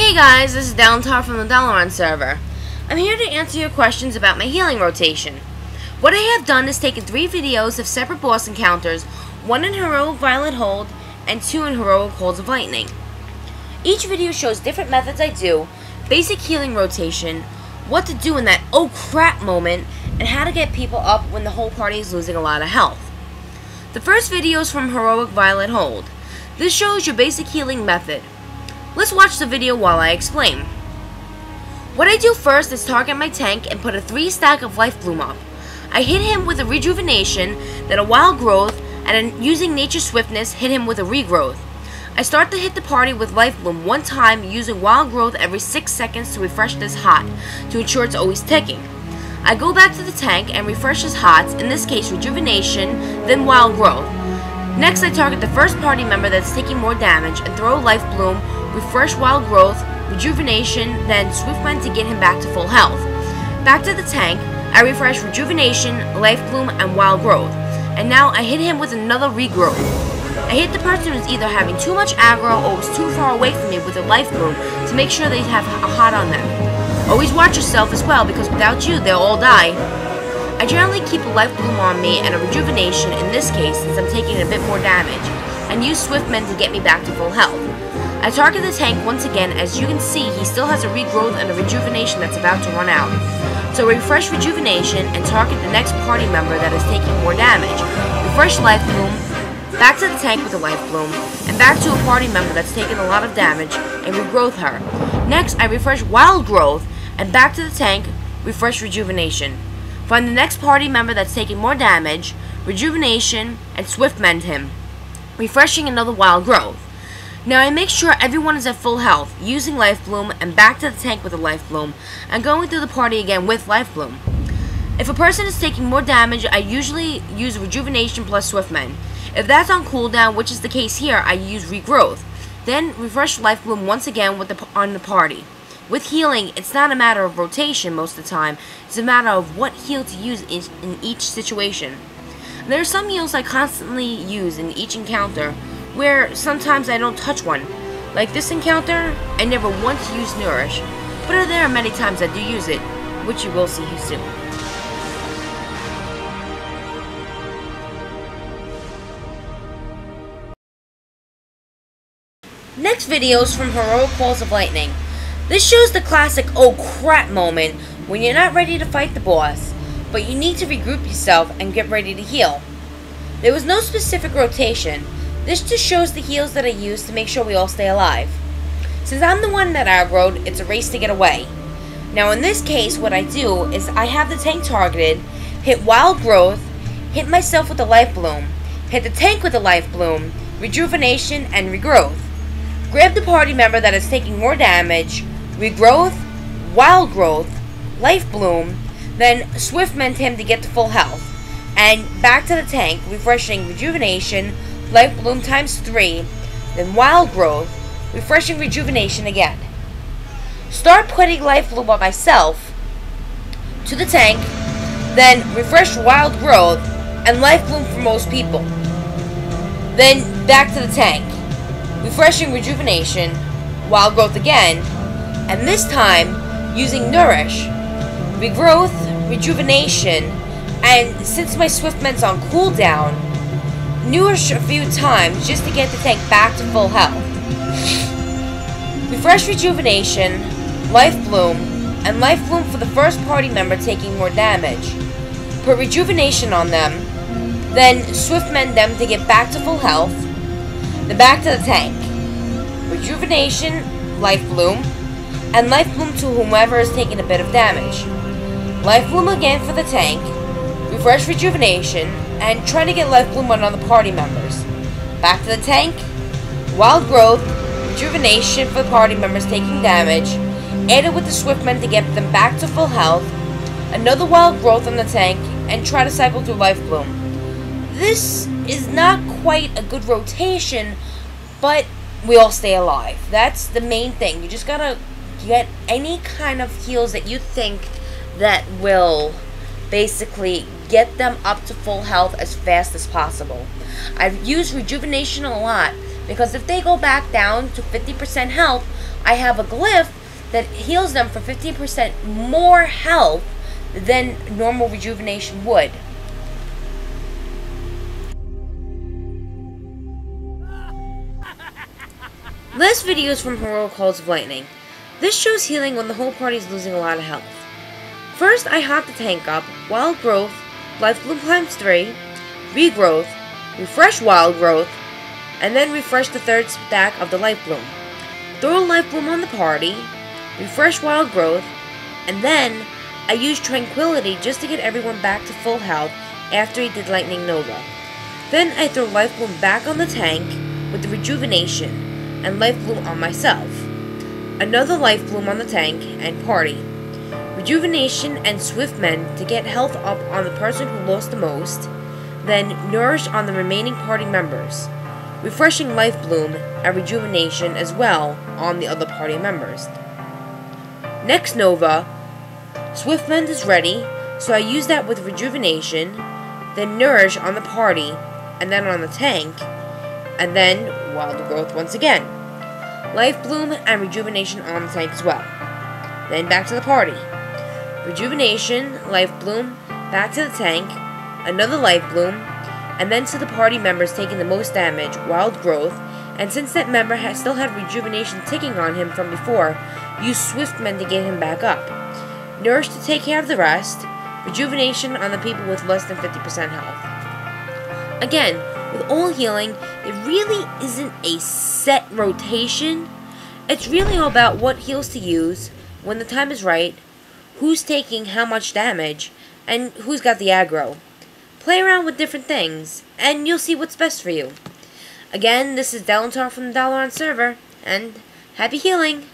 Hey guys, this is Downtime from the Dalaran server. I'm here to answer your questions about my healing rotation. What I have done is taken 3 videos of separate boss encounters, 1 in Heroic Violet Hold, and 2 in Heroic Holds of Lightning. Each video shows different methods I do, basic healing rotation, what to do in that oh crap moment, and how to get people up when the whole party is losing a lot of health. The first video is from Heroic Violet Hold. This shows your basic healing method. Let's watch the video while I explain. What I do first is target my tank and put a 3 stack of Life Bloom up. I hit him with a Rejuvenation, then a Wild Growth, and then using Nature's Swiftness, hit him with a Regrowth. I start to hit the party with Life Bloom 1 time using Wild Growth every 6 seconds to refresh this hot, to ensure it's always ticking. I go back to the tank and refresh his hots, in this case Rejuvenation, then Wild Growth. Next I target the first party member that's taking more damage and throw Life Bloom, refresh Wild Growth, Rejuvenation, then Swiftmend to get him back to full health. Back to the tank, I refresh Rejuvenation, Life Bloom, and Wild Growth. And now I hit him with another Regrowth. I hit the person who's either having too much aggro or was too far away from me with a Life Bloom to make sure they have a hot on them. Always watch yourself as well, because without you, they'll all die. I generally keep a Life Bloom on me and a Rejuvenation in this case since I'm taking a bit more damage, and use Swiftmend to get me back to full health. I target the tank once again. As you can see, he still has a Regrowth and a Rejuvenation that's about to run out. So refresh Rejuvenation and target the next party member that is taking more damage. Refresh Life Bloom, back to the tank with a Life Bloom, and back to a party member that's taking a lot of damage, and Regrowth her. Next, I refresh Wild Growth, and back to the tank, refresh Rejuvenation. Find the next party member that's taking more damage, Rejuvenation, and Swiftmend him, refreshing another Wild Growth. Now I make sure everyone is at full health, using Life Bloom, and back to the tank with a Life Bloom, and going through the party again with Life Bloom. If a person is taking more damage, I usually use Rejuvenation plus Swiftmend. If that's on cooldown, which is the case here, I use Regrowth. Then refresh Life Bloom once again on the party. With healing, it's not a matter of rotation most of the time, it's a matter of what heal to use in each situation. There are some heals I constantly use in each encounter, where sometimes I don't touch one. Like this encounter, I never once used Nourish, but there are many times I do use it, which you will see soon. Next video is from Heroic Holds of Lightning. This shows the classic oh crap moment when you're not ready to fight the boss, but you need to regroup yourself and get ready to heal. There was no specific rotation. This just shows the heals that I use to make sure we all stay alive. Since I'm the one that aggroed, it's a race to get away. Now in this case, what I do is I have the tank targeted, hit Wild Growth, hit myself with the Life Bloom, hit the tank with the Life Bloom, Rejuvenation, and Regrowth. Grab the party member that is taking more damage, Regrowth, Wild Growth, Life Bloom, then Swiftmend him to get to full health, and back to the tank, refreshing Rejuvenation, Life Bloom times 3, then Wild Growth, refreshing Rejuvenation again. Start putting Life Bloom on myself, to the tank, then refresh Wild Growth, and Life Bloom for most people. Then back to the tank, refreshing Rejuvenation, Wild Growth again, and this time using Nourish, Regrowth, Rejuvenation, and since my Swiftmend's on cooldown, Nourish a few times just to get the tank back to full health. Refresh Rejuvenation, Life Bloom, and Life Bloom for the first party member taking more damage. Put Rejuvenation on them, then Swiftmend them to get back to full health, then back to the tank. Rejuvenation, Life Bloom, and Life Bloom to whomever is taking a bit of damage. Life Bloom again for the tank, refresh Rejuvenation, and try to get Life Bloom on other party members. Back to the tank, Wild Growth, Rejuvenation for the party members taking damage, add it with the Swiftmend to get them back to full health, another Wild Growth on the tank, and try to cycle through Life Bloom. This is not quite a good rotation, but we all stay alive. That's the main thing. You just gotta get any kind of heals that you think that will basically get them up to full health as fast as possible. I've used Rejuvenation a lot because if they go back down to 50% health, I have a glyph that heals them for 15% more health than normal rejuvenation would. This video is from Heroic Halls of Lightning. This shows healing when the whole party is losing a lot of health. First, I hop the tank up, Wild Growth, Life Bloom times 3, Regrowth, refresh Wild Growth, and then refresh the third stack of the Life Bloom. Throw a Life Bloom on the party, refresh Wild Growth, and then I use Tranquility just to get everyone back to full health after he did Lightning Nova. Then I throw Life Bloom back on the tank with the Rejuvenation, and Life Bloom on myself. Another Life Bloom on the tank and party. Rejuvenation and Swift Mend to get health up on the person who lost the most, then Nourish on the remaining party members. Refreshing Life Bloom and Rejuvenation as well on the other party members. Next Nova, Swift Mend is ready, so I use that with Rejuvenation, then Nourish on the party, and then on the tank, and then Wild Growth once again. Life Bloom and Rejuvenation on the tank as well. Then back to the party. Rejuvenation, Life Bloom, back to the tank, another Life Bloom, and then to the party members taking the most damage, Wild Growth, and since that member still had Rejuvenation ticking on him from before, use Swift Mend to get him back up. Nourish to take care of the rest, Rejuvenation on the people with less than 50% health. Again, with all healing, there really isn't a set rotation. It's really all about what heals to use, when the time is right, who's taking how much damage, and who's got the aggro. Play around with different things, and you'll see what's best for you. Again, this is Delantar from the Dalaran server, and happy healing!